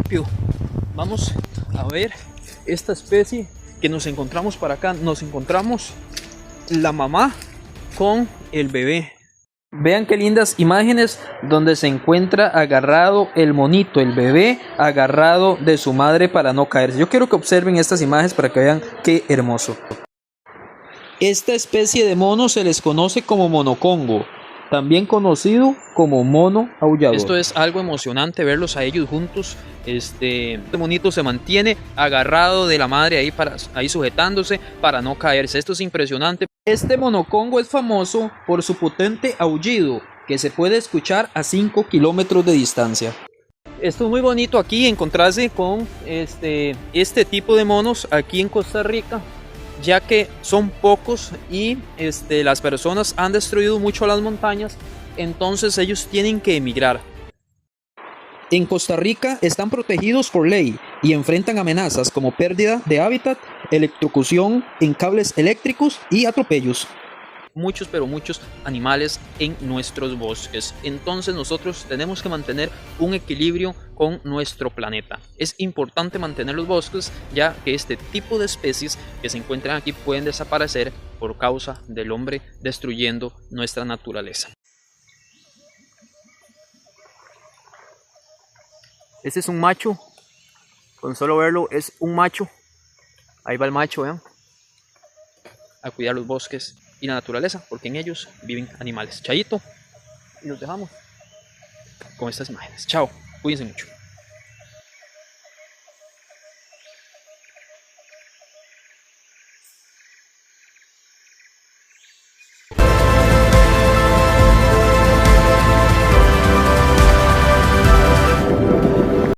rápido. Vamos a ver esta especie que nos encontramos para acá. Nos encontramos la mamá con el bebé. Vean qué lindas imágenes donde se encuentra agarrado el monito, el bebé agarrado de su madre para no caerse. Yo quiero que observen estas imágenes para que vean qué hermoso. Esta especie de mono se les conoce como monocongo, también conocido como mono aullador. Esto es algo emocionante verlos a ellos juntos. Este monito se mantiene agarrado de la madre ahí sujetándose para no caerse. Esto es impresionante. Este monocongo es famoso por su potente aullido que se puede escuchar a 5 kilómetros de distancia. Esto es muy bonito aquí, encontrarse con este tipo de monos aquí en Costa Rica, ya que son pocos y las personas han destruido mucho las montañas, entonces ellos tienen que emigrar. En Costa Rica están protegidos por ley y enfrentan amenazas como pérdida de hábitat, electrocución en cables eléctricos y atropellos. Muchos, pero muchos animales en nuestros bosques. Entonces nosotros tenemos que mantener un equilibrio con nuestro planeta. Es importante mantener los bosques, ya que este tipo de especies que se encuentran aquí pueden desaparecer por causa del hombre destruyendo nuestra naturaleza. Este es un macho, con solo verlo es un macho. Ahí va el macho, vean, a cuidar los bosques y la naturaleza, porque en ellos viven animales. Chayito, y los dejamos con estas imágenes. Chao, cuídense mucho.